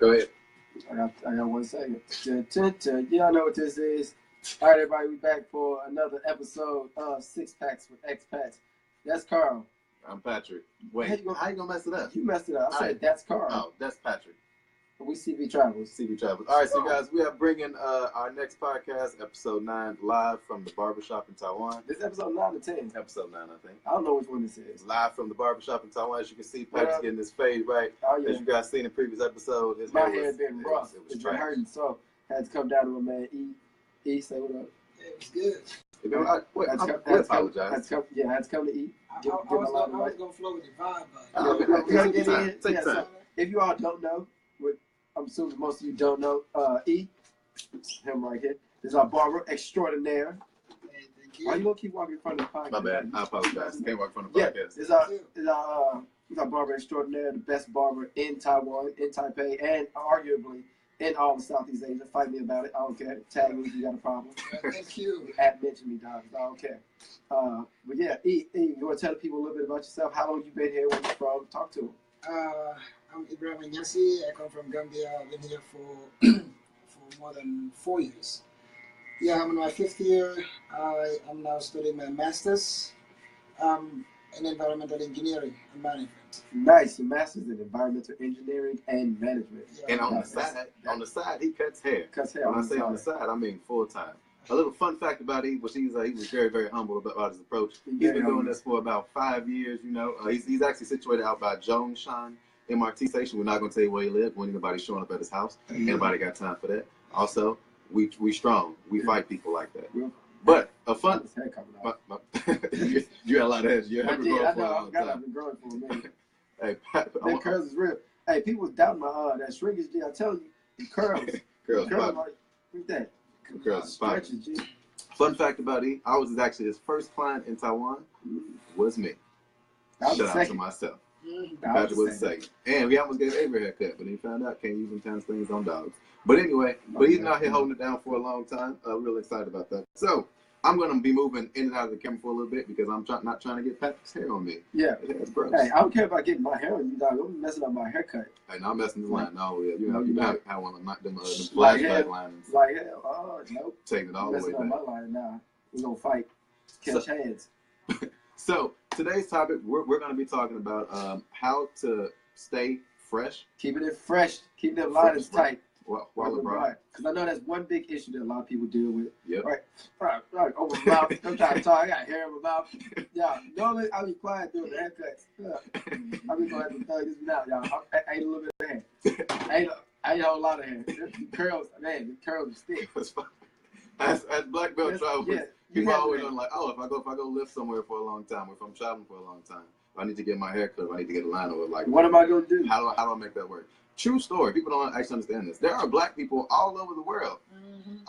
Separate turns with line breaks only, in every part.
Go ahead.
I got 1 second. Y'all know what this is. All right, everybody, we back for another episode of Six Packs with ExPats. That's Carl.
I'm Patrick. Wait, how you gonna mess it up?
You messed it up. I said that's Carl.
Oh, that's Patrick.
We CV Travels.
CV Travels. All right, so guys, we are bringing our next podcast, episode 9, live from the barbershop in Taiwan.
This is episode 9 or 10?
Episode 9, I think.
I don't know which one this is.
Live from the barbershop in Taiwan. As you can see, Patrick's getting his fade right.
Oh, yeah.
As you guys seen in the previous episode, his
my hair had been rough.
It was
hurting, so I had to come down to my man E. Say what up.
Yeah, it was good.
I apologize.
I had to come to eat.
I was going to flow with the vibe, but...
Take time.
So if you all don't know, I'm assuming most of you don't know, E, him right here, is our barber extraordinaire.
Hey, thank you.
Why you gonna keep walking in front of the podcast?
My bad. I apologize. Can't walk in front of the podcast.
He's our barber extraordinaire, the best barber in Taiwan, in Taipei, and arguably in all of Southeast Asia. Fight me about it. I don't care. Tag me if you got a problem.
Thank you.
Mention me, dog. I don't care. But yeah, E, you want to tell the people a little bit about yourself? How long you been here? Where you from? Talk to them.
I'm Ibrahim Nyasi. I come from Gambia. I've been here for more than 4 years. Yeah, I'm in my 5th year. I am now studying my master's in environmental engineering and management.
Nice, a master's in environmental engineering and management.
Yeah, and on the side, he cuts hair. When I say on the side, I mean full time. A little fun fact about he was very, very humble about his approach. He's been doing this for about 5 years. You know, he's actually situated out by Zhongshan MRT station. We're not going to tell you where he lives. When anybody's showing up at his house, anybody got time for that? Also, we strong. We fight people like that. Yeah. But a fun. You had a lot of hair. You have been growing for a long time.
I've been growing for a minute.
Hey, Pat,
that curls is real. Hey, people was doubting my that shrinkage. I tell you, the curls.
curls
like, look at that.
Girls is fine. Fun fact about E, I was actually his first client in Taiwan. Was me. Shout out to myself. Patrick was the second. And we almost gave Avery a haircut, but he found out can't use intense things on dogs. But anyway, he's been out here holding it down for a long time. Real excited about that. So I'm going to be moving in and out of the camera for a little bit because I'm not trying to get Patrick's hair on me.
Yeah.
It's gross.
Hey, I don't care about getting my hair on you, dog. I'm messing up my haircut.
Hey, not messing the line. No, yeah. You have one of them flashback lines.
Like hell. Oh, nope.
Taking it all the way back.
Messing up my line now. We're going to fight. Catch hands.
So today's topic, we're going to be talking about how to stay fresh.
Keeping it fresh. Keeping the lines tight.
While LeBron.
Because I know that's one big issue that a lot of people deal with.
Yep.
Right. Over my mouth. I'm trying to talk. I got hair in my mouth. Yeah. Normally, I'll be quiet doing the haircuts. Yeah. I'll be going to have to thug this one out, y'all. I ate a little bit of hair. I ate a whole lot of hair. The curls are stick.
As black belt travelers, people always are like, oh, if I go live somewhere for a long time, or if I'm traveling for a long time, if I need to get my hair cut, if I need to get a line over, like,
what am I going to do?
How do I make that work? True story. People don't actually understand this. There are black people all over the world.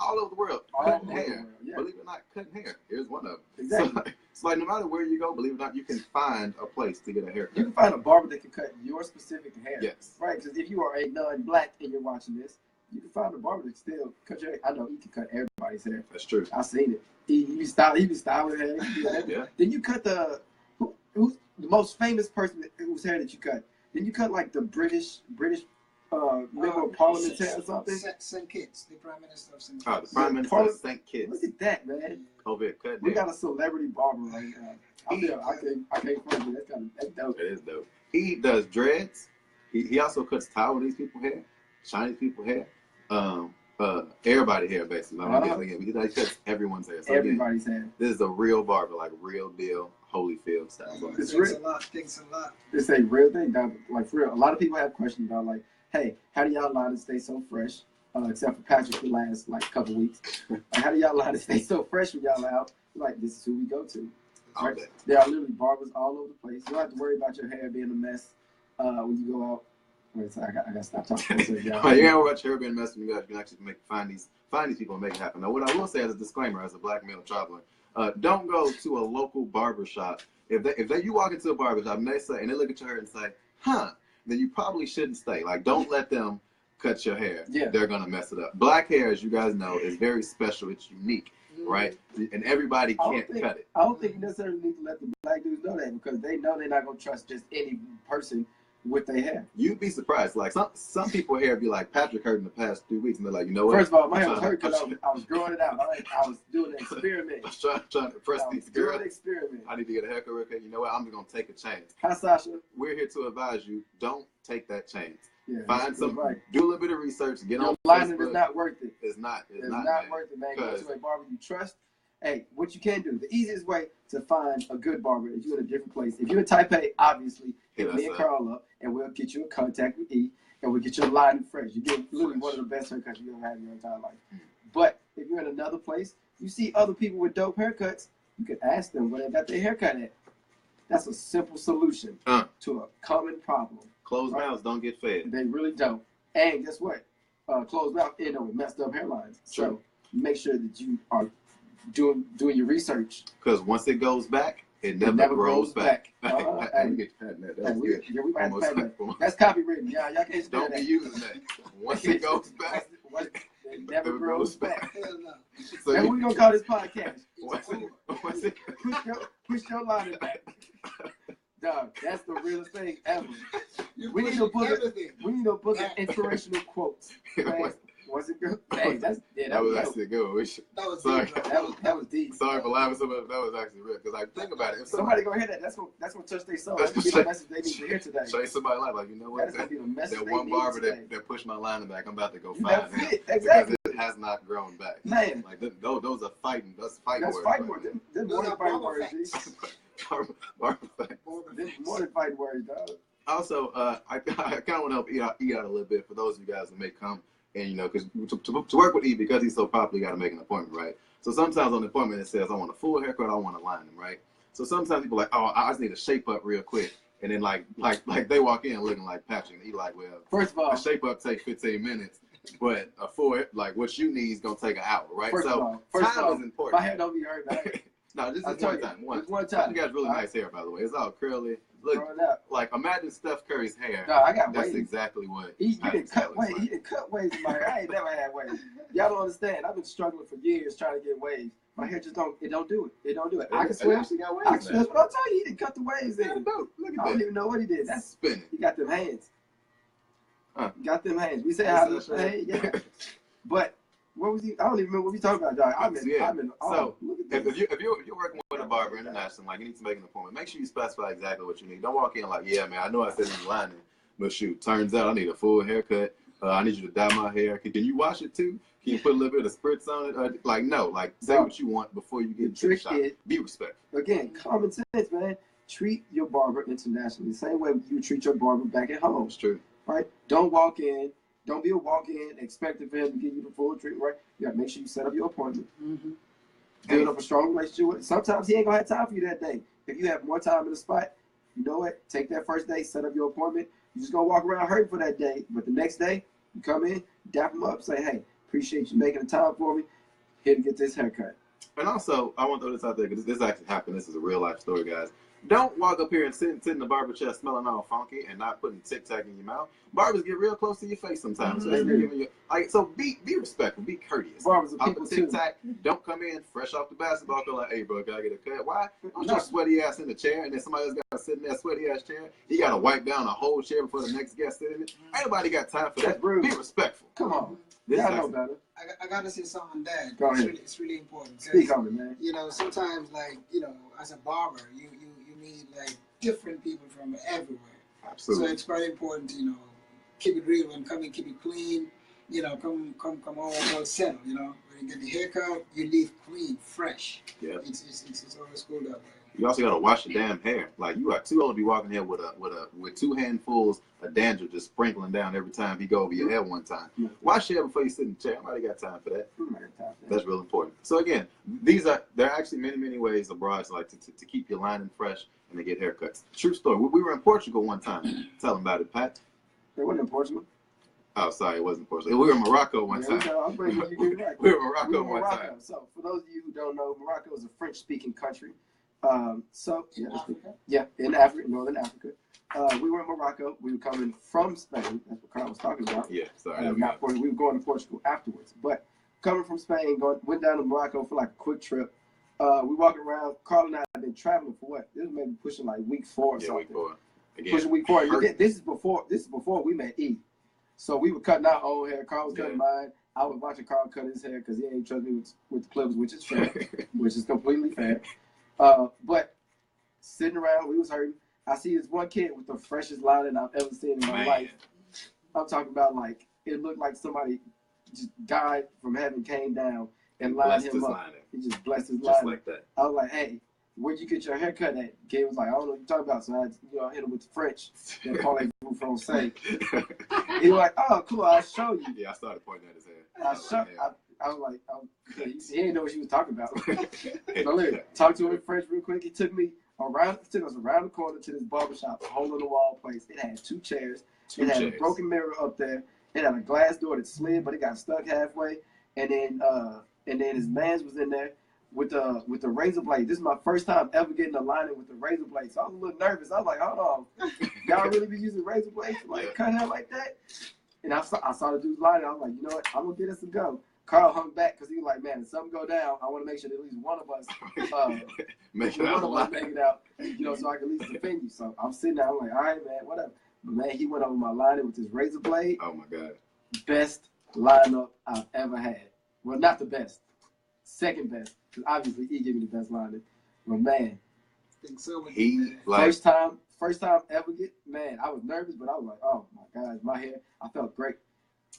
All over the world. Cutting hair. Yeah. Believe it or not, cutting hair. Here's one of them.
Exactly.
So, it's like no matter where you go, believe it or not, you can find a place to get a haircut.
You can find a barber that can cut your specific hair.
Yes.
Right? Because if you are a non-black and you're watching this, you can find a barber that still cut your hair. I know he can cut everybody's hair.
That's true.
I've seen it. He be styling hair.
Yeah.
Then you cut who's the most famous person whose hair that you cut? Then you cut like the British member of Parliament hair or something.
St. Kitts, the Prime Minister of St. Kitts.
Oh, the Prime Minister of St. Kitts.
Look at that, man.
Over here, cut.
We got a celebrity barber right now. I can't find it. That's dope.
It is dope. He does dreads. He also cuts Taiwanese people hair, Chinese people hair, everybody hair basically. He cuts everyone's hair. So
everybody's hair.
This is a real barber, like real deal, Holyfield style.
Thanks a lot.
It's a real thing, dog. Like for real. A lot of people have questions about like, hey, how do y'all lie to stay so fresh? Except for Patrick the last like couple weeks. How do y'all lie to stay so fresh when y'all out? Like this is who we go to. Right? There are literally barbers all over the place. You don't have to worry about your hair being a mess when you go out. Wait a second, I gotta stop talking. You can't
worry about your hair being a mess when you guys can actually find these people and make it happen. Now, what I will say as a disclaimer, as a black male traveler, don't go to a local barbershop. If you walk into a barbershop and they look at your hair and say, huh, then you probably shouldn't stay. Like, don't let them cut your hair.
Yeah.
They're gonna mess it up. Black hair, as you guys know, is very special. It's unique, right? And everybody can't cut it.
I don't think you necessarily need to let the black dudes know that because they know they're not gonna trust just any person with their hair.
You'd be surprised. Like some people hair be like, Patrick hurt in the past 3 weeks, and they're like, you know what?
First of all, my hair was hurt because I was growing it out. I was doing an experiment.
I was trying to impress these girls.
Doing an experiment.
I need to get a haircut. You know what? I'm gonna take a chance.
Hi, Sasha.
We're here to advise you. Don't take that chance.
Yeah,
find some, right. Do a little bit of research. Get on
Facebook. Is not worth it.
It's not
worth it, man. Go to a barber you trust. Hey, what you can do, the easiest way to find a good barber is you're in a different place. If you're in Taipei, obviously, hit me and Carl up, and we'll get you in contact with E, and we'll get you line and fresh. You get literally one of the best haircuts you ever had in your entire life. But if you're in another place, you see other people with dope haircuts, you can ask them where they got their haircut at. That's a simple solution to a common problem.
Closed mouths don't get fed.
They really don't. And guess what? Closed mouth end up with messed up hairlines. So make sure that you are doing your research.
Because once it goes back, it never grows back.
We might have to patent that. That's copywritten. Y'all can't
don't be using that. Once it goes back,
it never grows back.
So
that's what we're going to call this podcast.
Push your line back.
Dog, that's the realest thing ever. We need a book of inspirational quotes. Was it good? Hey, that was actually good. That was deep.
Sorry for laughing so much. That was actually real. Because like, think about it. If
somebody gonna hear that, that's gonna touch their soul. That's the message they need to hear today.
Show somebody like, you know what? That one barber that pushed my line back, I'm about to go find him.
Exactly.
Because it has not grown back.
Man,
like those are fighting. That's fighting words.
Fighting words. Those are fighting words. More than fighting words, dog.
Also, I kind of want to help E out a little bit for those of you guys that may come. And, you know, because to work with E, because he's so popular, you got to make an appointment, right? So sometimes on the appointment, it says, I want a full haircut, I want to line them, right? So sometimes people are like, oh, I just need a shape up real quick. And then, like they walk in looking like Patrick. And he like, well,
first of all,
a shape up takes 15 minutes. But a full, like, what you need is going to take an hour, right?
First of all,
time is important.
My hair don't be hurt, man.
No, this is one time. One
time.
You got really nice hair, by the way. It's all curly. Look, like imagine Steph Curry's hair.
No, I got
That's
waves.
Exactly what
he didn't cut waves. He didn't cut waves in my hair. I ain't never had waves. Y'all don't understand. I've been struggling for years trying to get waves. My hair just don't do it. It don't do it. I can swear. But I'll tell you, he didn't cut the waves in.
Look at that.
I don't even know what he did. That's
spinning.
He got them hands. He got them hands. We say how to say, yeah. But what was he? I don't even remember what we talking about, dog.
If you're working with a barber international, like you need to make an appointment, make sure you specify exactly what you need. Don't walk in like, yeah, man, I know I said he's lining, but shoot, turns out I need a full haircut. I need you to dye my hair. Can you wash it too? Can you put a little bit of spritz on it? No, say what you want before you get to the shop. Be respectful.
Again, common sense, man. Treat your barber internationally the same way you treat your barber back at home.
It's true.
Right? Don't walk in. Don't be a walk-in expecting for him to give you the full treatment, right? You gotta make sure you set up your appointment. Build up a strong relationship with it. Sometimes he ain't gonna have time for you that day. If you have more time in the spot, you know what? Take that first day, set up your appointment. You're just gonna walk around hurting for that day. But the next day, you come in, dap him up, say, hey, appreciate you making the time for me. Here to get this haircut.
And also, I want to throw this out there because this actually happened. This is a real life story, guys. Don't walk up here and sit in the barber chair smelling all funky and not putting Tic Tac in your mouth. Barbers get real close to your face sometimes. So be respectful, be courteous.
Barbers are people
Tic Tac. Don't come in fresh off the basketball court like, hey bro, gotta get a cut. Why? Don't your sweaty ass in the chair and then somebody else got to sit in that sweaty ass chair. You gotta wipe down a whole chair before the next guest sit in it. Ain't nobody got time for that. Be respectful.
Come on. I know better.
I gotta say something on that.
Go ahead.
It's really important.
Speak on it, man.
You know, sometimes as a barber, you need like different people from everywhere.
Absolutely.
So it's very important to, keep it real and come in, keep it clean. Come all settled. When you get the haircut, you leave clean, fresh.
Yeah.
It's always cool that way.
You also gotta wash your damn hair. Like you are too old to be walking here with two handfuls of dandruff just sprinkling down every time you go over your hair one time. Wash your hair before you sit in the chair. Nobody got time for that. That's real important. So again, there are actually many ways abroad to keep your lining fresh and to get haircuts. True story. We were in Portugal one time. Tell them about it, Pat.
It wasn't in Portugal.
Oh, sorry, it wasn't Portugal. We were in Morocco one time.
We were in
Morocco one time.
So for those of you who don't know, Morocco is a French-speaking country.
In Africa?
Yeah, in Africa, Northern Africa. We were in Morocco. We were coming from Spain. That's what Carl was talking about.
Yeah, sorry.
We were going to Portugal afterwards. But coming from Spain, went down to Morocco for like a quick trip. We walked around. Carl and I have been traveling for what? This was maybe pushing like week 4 or something.
Week 4.
pushing week 4. This is before we met E. So we were cutting our own hair. Carl was cutting mine. I was watching Carl cut his hair because he ain't trust me with the clippers, which is fair, which is completely fair. But sitting around, we was hurting. I see this one kid with the freshest lining I've ever seen in my life. I'm talking about like it looked like somebody just died from heaven, came down and lined him up. He just blessed his lining. Just like that. I was like, hey, where'd you get your haircut at? Kid was like, I don't know what you're talking about. So I had hit him with the French. Then call that group from say. He was like, oh, cool, I'll show you.
Yeah, I started pointing at his head.
I was like, he didn't know what she was talking about. So look, talked to him in French real quick. He took us around the corner to this barbershop, hole in the wall place. It had 2 chairs. It had a broken mirror up there. It had a glass door that slid, but it got stuck halfway. And then his man's was in there with the razor blade. This is my first time ever getting a lining with the razor blade. So I was a little nervous. I was like, hold on, y'all really be using razor blades to like cut hair like that? And I saw the dude's lining. I was like, you know what? I'm gonna get us a go. Carl hung back because he was like, man, if something go down, I want to make sure that at least one of us make it out, so I can at least defend you. So I'm sitting there, I'm like, all right, man, whatever. But man, he went over my lining with his razor blade.
Oh my God.
Best lineup I've ever had. Well, not the best. Second best. Because obviously he gave me the best lining. But man,
I think so.
First time ever man, I was nervous, but I was like, oh my God, my hair, I felt great.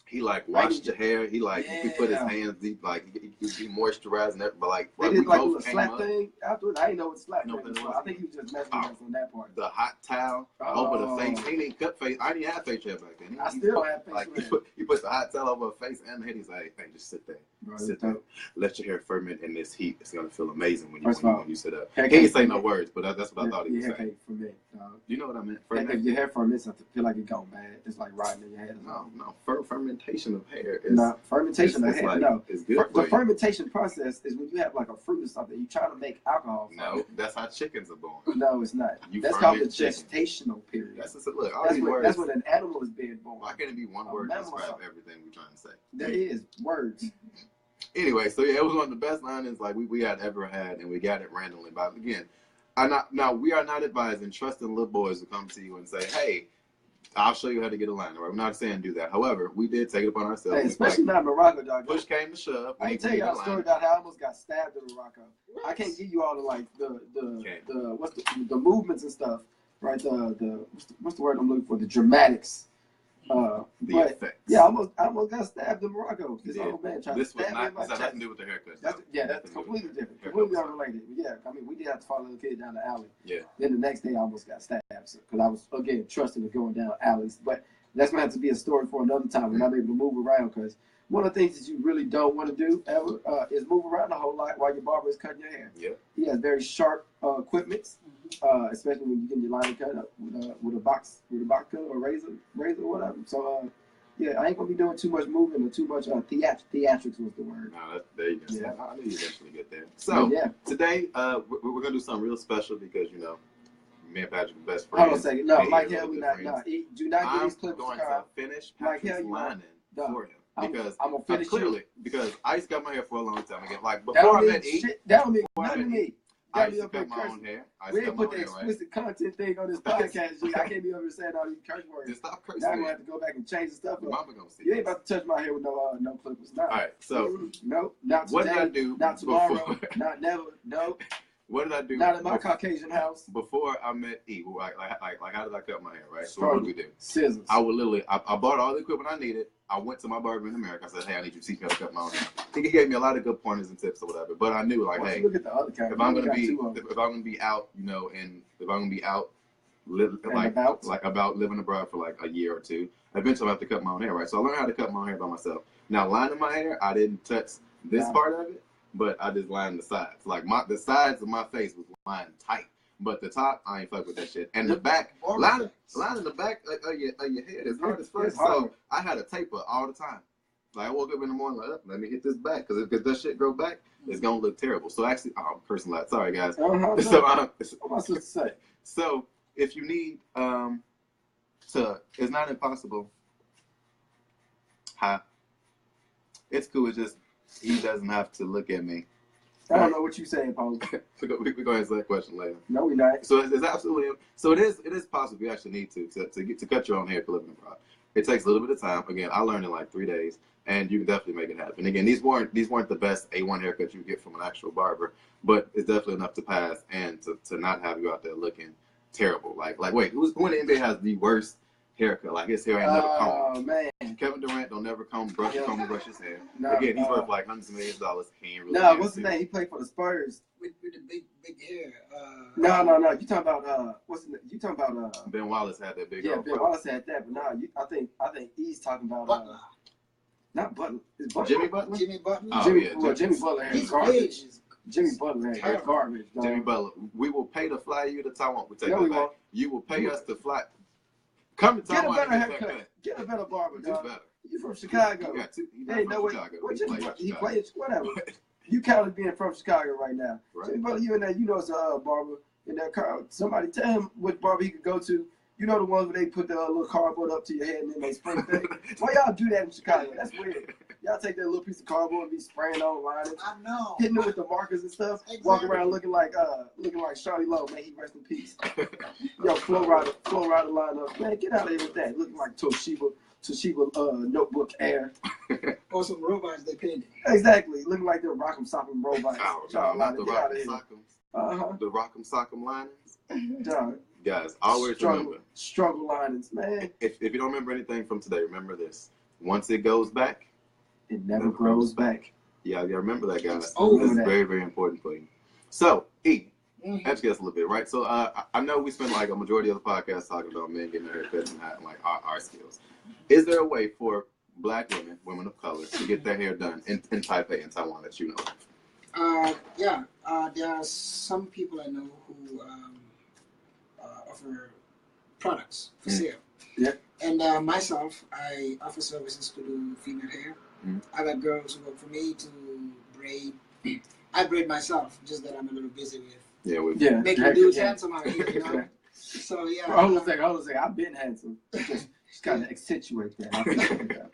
He like washed your hair. He like he put his hands deep, like he moisturized and everything. But like
they did like a little slap thing afterwards. I didn't know what slap thing was. I think he was just messing with us on that part.
The hot towel over the face. He didn't cut face. I didn't have face hair back then.
I still have face hair.
He put the hot towel over her face and the head. He's like, hey, just sit there. Sit there. Let your hair ferment in this heat. It's gonna feel amazing when you sit up. He didn't say no words, but that's what I thought he was saying. You know what I meant?
If your hair ferments, I feel like it gone bad. It's like riding in your head.
No, fermentation of hair.
Fermentation of hair. No,
it's good
the fermentation process is when you have like a fruit or something. You try to make alcohol.
No, that's how chickens are born.
No, it's not. That's called the gestational period. That's when an animal is being born.
Why can't it be one word to describe everything we're trying to say?
There is words.
Anyway, so yeah, it was one of the best linings like we had ever had, and we got it randomly. But again, we are not advising trusting little boys to come to you and say, hey, I'll show you how to get a liner. Right? We're not saying do that. However, we did take it upon ourselves.
Hey, especially not Morocco, dog.
Push came to shove.
I can tell y'all a story about how I almost got stabbed in Morocco. I can't give you all the movements and stuff, right? What's the word I'm looking for? The dramatics. The effects. Yeah, I almost got stabbed in Morocco. This old man tried to stab me in my chest. This has nothing to do with the haircut. That's completely different. Completely unrelated. But yeah, I mean, we did have to follow the kid down the alley. Yeah. Then the next day, I almost got stabbed because I was, again, trusting of going down alleys. But that's going to have to be a story for another time when I'm able to move around, because one of the things that you really don't want to do ever is move around a whole lot while your barber is cutting your hair. Yeah. He has very sharp equipment, especially when you get your line cut up with a box cutter or razor or whatever. So yeah, I ain't gonna be doing too much moving or too much theatrics was the word.
No, there you go. Yeah. I knew you eventually get there. So today we're gonna do something real special because me and Patrick are best friends.
Hold on a second. No, Mike Hell, we not. No, do not get these clips.
I'm going to finish Patrick's lining for him. Because I'm gonna finish clearly because Ice got my hair for a long time again. Like before I met E,
that don't mean nothing to me.
I used to cut my own hair.
We didn't put the explicit content thing on this podcast. I can't be over saying all these curse words.
Just stop cursing.
Now I'm gonna have to go back and change the stuff.
Mama gonna see.
You ain't about to touch my hair with no clippers. No.
All right. So
no, not today.
What did I do?
Not tomorrow. Not never. No.
What did I do?
Not in my Caucasian house.
Before I met E, like how did I cut my hair, right? So what did we do?
Scissors.
I would literally, I bought all the equipment I needed. I went to my barber in America. I said, hey, I need you to teach me how to cut my own hair. I think he gave me a lot of good pointers and tips or whatever. But I knew, like, hey,
look at the other
if I'm gonna be out, and if I'm gonna be out, about living abroad for like a year or two, eventually I have to cut my own hair, right? So I learned how to cut my own hair by myself. Now, lining my hair, I didn't touch this part of it, but I just lined the sides. Like the sides of my face was lined tight. But the top, I ain't fuck with that shit. And the back, lining the back of your head is hard as fuck. So I had a taper all the time. Like I woke up in the morning, like, let me hit this back, because if that shit grow back, it's gonna look terrible. So actually, I'm cursing a lot. Sorry guys. So
what am I supposed to say?
So if you need it's not impossible. It's cool. It's just he doesn't have to look at me
I don't know what you saying, Paul.
we go ahead and answer that question later.
No, we not.
So it's absolutely it is possible you actually need to cut your own hair for living abroad. It takes a little bit of time. Again, I learned in like 3 days, and you can definitely make it happen. Again, these weren't the best A1 haircuts you get from an actual barber, but it's definitely enough to pass and to not have you out there looking terrible. Like wait, who in the NBA has the worst haircut? Like his hair ain't never combed.
Oh man,
Kevin Durant don't never brush his hair.
No,
Again, he's worth like hundreds of millions of dollars. He ain't really.
No, what's his name? He played for the Spurs.
With the big hair.
No. You talking about what's the, you talking about?
Ben Wallace had that big.
Yeah, Ben Wallace had that, but no, I think he's talking about
Butler.
Not Butler. Is Butler.
Jimmy Butler.
Oh,
Jimmy Butler has garbage. Jimmy Butler has garbage. Dog.
Jimmy Butler, we will pay to fly you to Taiwan. We take
no,
that
we
back.
won't.
You will pay us to fly. Come to Taiwan.
Get a better haircut. Get a better barber, dog.
Better.
You from Chicago?
You got two.
Hey, no way. He played whatever. You counted being from Chicago right now.
Right.
Jimmy Butler, you in there, you know it's a barber in that car. Somebody tell him which barber he could go to. You know the ones where they put the little cardboard up to your head and then they spray thing? Why y'all do that in Chicago? That's weird. Y'all take that little piece of cardboard and be spraying on liners.
I know.
Hitting it with the markers and stuff.
Exactly.
Walking around looking like Shawty Lowe. May he rest in peace. Yo, Flow Rider lineup. Man, get out of here with that. Looking like Toshiba notebook air.
Or some robots they painted.
Exactly. Looking like they're Rock'em Sock'em robots.
Oh, no, not the Rock'em
Sock'ems.
The Rock'em Sock'em linings.
Dog.
Guys, always remember.
Struggle linings, man.
If you don't remember anything from today, remember this. Once it goes back,
it never grows back.
Yeah, remember that, guys.
Oh,
this is very, very important for you. So, E,
Mm-hmm.
us a little bit, right? So, I know we spend like a majority of the podcast talking about men getting their haircuts and like our skills. Is there a way for Black women of color, to get their hair done in Taipei and Taiwan that you know?
Yeah. There are some people I know who offer products for sale.
Yeah.
And myself, I offer services to do female hair. I got girls who work for me to braid. I braid myself, just that I'm a little busy with making dudes handsome out here, you know? So, yeah.
Hold on a second. I've been handsome. Just kind of accentuate that.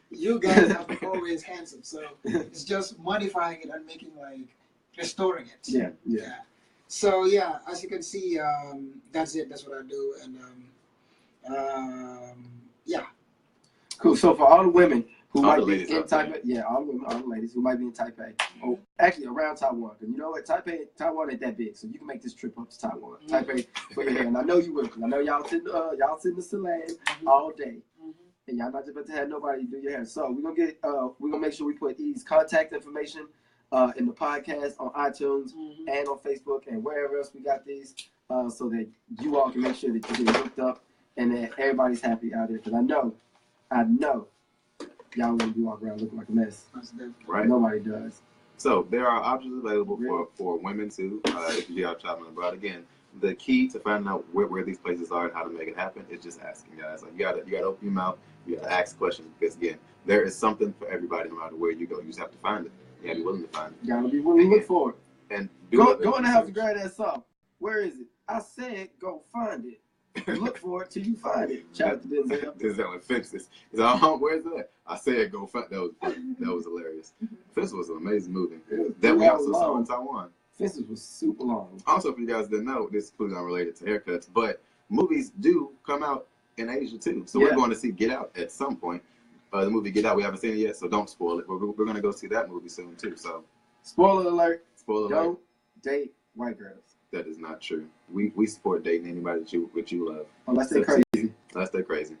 You guys are always handsome, so it's just modifying it and making, like, restoring it.
Yeah.
So, yeah, as you can see, that's it. That's what I do. And, yeah.
Cool. So, for all the women who
all
might be in Taipei, all the ladies who might be in Taipei, or actually around Taiwan, because you know what, Taiwan ain't that big, so you can make this trip up to Taiwan, Taipei for your hair, and I know you will, because I know y'all sit in the salon all day, and y'all not about to have nobody do your hair. So we're gonna make sure we put E's contact information in the podcast on iTunes and on Facebook and wherever else we got these, so that you all can make sure that you get hooked up and that everybody's happy out there, because I know. Y'all wouldn't be walking around looking like a mess.
Right.
Nobody does.
So there are options available for women too. If you are traveling abroad, again, the key to finding out where these places are and how to make it happen is just asking, guys. Like you gotta open your mouth. You gotta ask questions, because again, there is something for everybody no matter where you go. You just have to find it. You gotta be willing to find it.
You gotta be willing to look for it.
And
go in the house and grab that song. Where is it? I said go find it. Look for it till you find it. Shout out to Denzel.
Denzel and Fences. He's like, where's that? I said go find. That was funny. That was hilarious. Fences was an amazing movie. That we also saw in Taiwan.
Fences was super long.
Also, if you guys didn't know, this is completely unrelated to haircuts, but movies do come out in Asia too. So we're going to see Get Out at some point. The movie Get Out, we haven't seen it yet, so don't spoil it. But we're going to go see that movie soon too. So
spoiler alert.
Don't
date white girls.
That is not true. We support dating anybody that you love.
Unless they're crazy.
Unless they're crazy.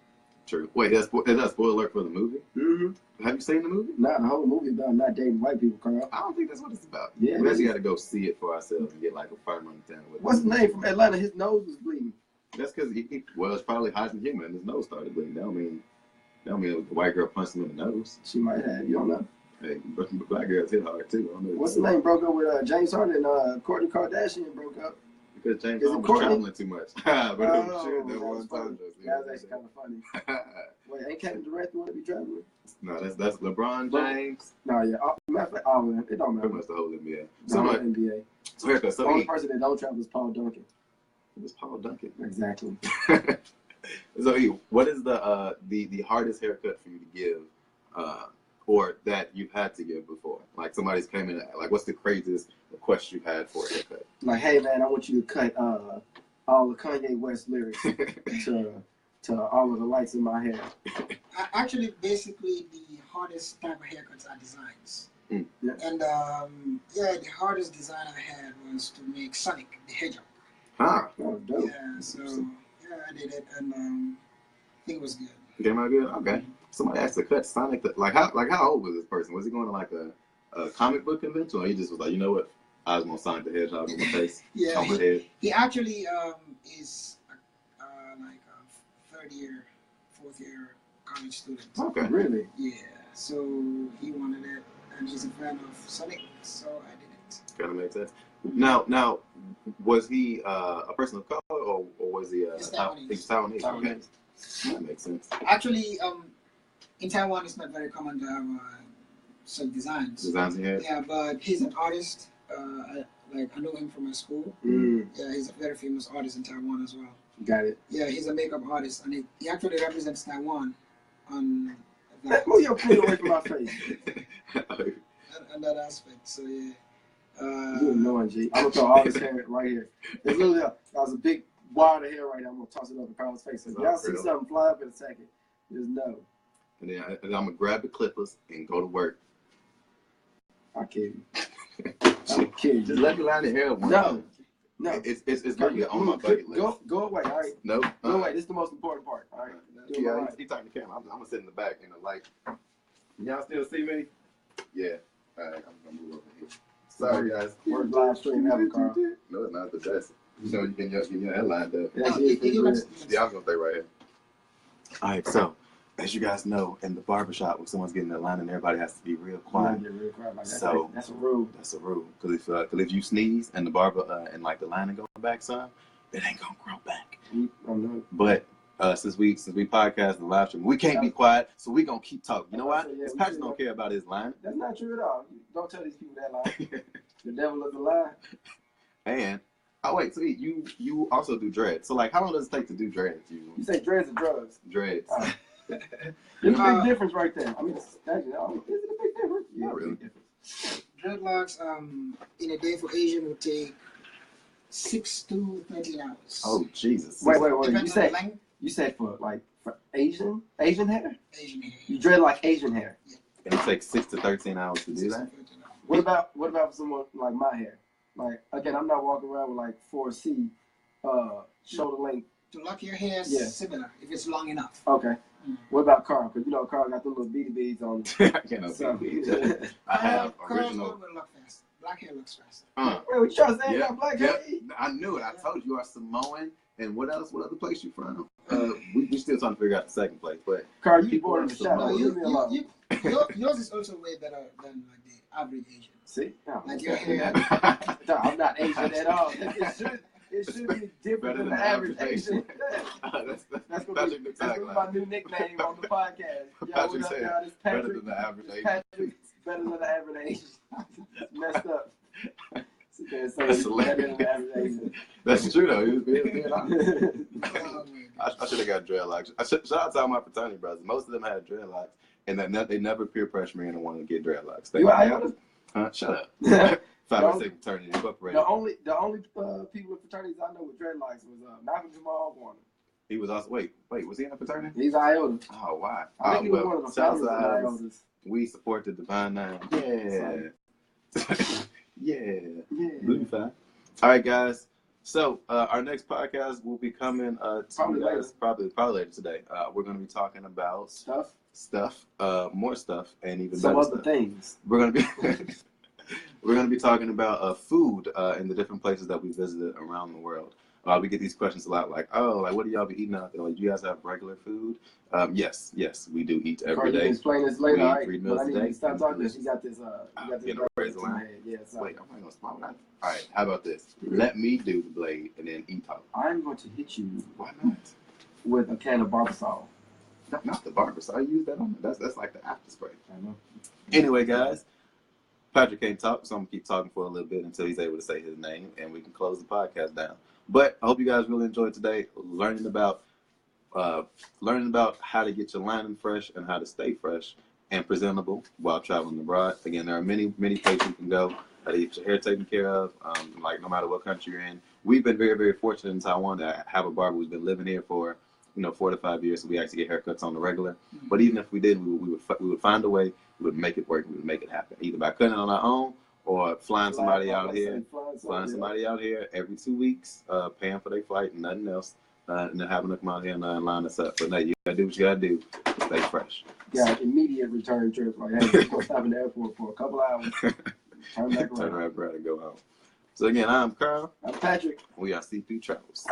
True. Wait, is that spoiler alert for the movie? Mm-hmm. Have you seen the movie?
Nah, the whole movie about not dating white people, Carl.
I don't think that's what it's about.
Yeah,
we actually got to go see it for ourselves and get like a firm understanding.
What's his name from Atlanta? His nose was bleeding.
That's because it's probably hot and humid and his nose started bleeding. That don't mean the white girl punched him in the nose.
She might have. You don't know.
Hey, black girls hit hard too.
What's his name broke up with James Harden and Kourtney Kardashian broke up?
Because James Harden was traveling too much. But that one time.
That was actually kind of funny. Wait, ain't Kevin Durant the one to be traveling?
No, that's LeBron James.
No, yeah. Matter of fact, it don't matter.
Pretty much the whole NBA.
NBA.
So haircut.
The only person that don't travel is Paul Duncan.
It was Paul Duncan.
Exactly.
So, what is the hardest haircut for you to give, or that you've had to give before? Like somebody's came in, like what's the craziest request you had for a haircut?
Like, hey man, I want you to cut all the Kanye West lyrics to all of the lights in my hair.
Actually, basically, the hardest type of haircuts are designs.
Mm.
Yeah.
And the hardest design I had was to make Sonic the Hedgehog.
Huh.
Oh, dope.
Yeah, so I did it, and I think it was good.
Came out good. Okay. Somebody asked to cut Sonic. How old was this person? Was he going to like a comic book convention, or he just was like, you know what? I was gonna Sonic the Hedgehog on my face, on my head.
He actually is like a fourth year college student.
Okay.
Really?
Yeah. So he wanted it, and he's a fan of Sonic, so I did it.
Kind of makes sense. Now, was he a person of color, or was he Taiwanese? Okay. That makes sense.
Actually, in Taiwan, it's not very common to have some designs.
Designs in here?
Yeah, but he's an artist. I know him from my school.
Mm.
Yeah, he's a very famous artist in Taiwan as well.
Got it.
Yeah, he's a makeup artist, and he actually represents Taiwan on that.
Move your foot away from my face.
on that aspect. So yeah.
You annoying, G. I'm gonna throw all this hair right here. There's literally that was a big wad of hair right now. I'm gonna toss it up in Carl's face. So if y'all see something fly up in a second, just know.
And then I'm gonna grab the clippers and go to work.
I'll kill you. I'll kill you.
Just let me line the hair one
No.
It's really on my bucket list.
Go away, all right?
No.
Go away. This is the most important part, all right?
Yeah, he talking to the camera. I'm gonna sit in the back in the light. Y'all still see me? Yeah. All right, I'm gonna move over here. Sorry, guys.
Worst live stream ever, Carl.
No, it's not the best. So you can get your head lined up.
Yeah,
I'm gonna stay right here. All right, so as you guys know, in the barbershop, when someone's getting their line, and everybody has to be real quiet.
Get real quiet like that.
So
that's a rule.
That's a rule. Because if you sneeze and the barber and like the lining going back some, it ain't gonna grow back.
I know.
But since we podcast and live stream, we can't be quiet, so we gonna keep talking. You know why? Because Patrick don't care about his line.
That's not true at all. Don't tell these people that lie. The devil is a lie.
And wait, so you also do dreads. So like, how long does it take to do dreads usually?
You say dreads or drugs?
Dreads.
There's a big difference right there. I mean, is it a big difference?
Yeah, really.
Dreadlocks in a day for Asian would take 6 to 13 hours.
Oh
Jesus!
Wait! You said for Asian hair?
Asian hair.
You dread like Asian hair.
Yeah.
And it takes 6 to 13 hours to do that.
What about for someone like my hair? Like again, I'm not walking around with like 4C shoulder length.
To lock your hair, similar if it's long enough.
Okay. What about Carl? Because you know Carl got the little beads on it.
I can't beads. I have original.
Look fast. Black hair looks faster.
Wait, what you trying to say? You got black hair?
I knew it. I told you are Samoan. And what else? What other place you from? We still trying to figure out the second place. But
Carl, you born in the shadow.
No, yours is also way better than like the average Asian.
See? No,
like your hair.
No, I'm not Asian at all. It should be different than the average Asian. That's gonna be my new nickname on the podcast. Y'all, what up, y'all? This Patrick.
Better than the average Asian.
Patrick's better than the average Asian. Messed up.
That's hilarious. That's true though. He was being honest. I should have got dreadlocks. Shout out to all my fraternity brothers. Most of them had dreadlocks, and they never peer pressure me into wanting to get dreadlocks.
You iota?
Shut up. Fraternity Incorporated.
The only people in fraternities I know with dreadlocks was Malcolm Jamal Warner.
He was also wait, was he in a fraternity?
He's iota.
Oh wow.
I think he was one of the founders of iotas.
We support the Divine Nine. Yeah. Yeah. All right, guys. So our next podcast will be coming to
probably
you guys probably later today. We're going to be talking about stuff, more stuff, and even
some
better
other
stuff.
Things.
We're going to be talking about food in the different places that we visited around the world. We get these questions a lot, like what do y'all be eating out there? Like, do you guys have regular food? Yes, we do eat every day.
You can explain this later, all right?
3 meals a day.
Stop talking this. You got this.
Razor line.
Yeah,
wait, I'm going to smile that. All right, how about this? Let me do the blade and then eat talk.
I'm going to hit you.
Why not?
With a can of Barbasol.
Not the Barbasol. I use that on. That's like the after spray.
I know.
Anyway, guys. Patrick can't talk, so I'm going to keep talking for a little bit until he's able to say his name, and we can close the podcast down. But I hope you guys really enjoyed today, learning about how to get your lining fresh and how to stay fresh and presentable while traveling abroad. Again, there are many places you can go. to get your hair taken care of. Like no matter what country you're in, we've been very, very fortunate in Taiwan to have a barber who's been living here for 4 to 5 years. So we actually get haircuts on the regular. But even if we didn't, we would find a way. We would make it work. We would make it happen, either by cutting it on our own or flying somebody out here. Flying somebody out here every 2 weeks, paying for their flight and nothing else. And then having to come out here and line us up. But no, you gotta do what you gotta do. Stay fresh.
Yeah, immediate return trip. Like, hey, we're stop in the airport for a couple hours. Turn back around.
Turn right around and go home. So again, I'm Carl.
I'm Patrick.
We are See Through Travels.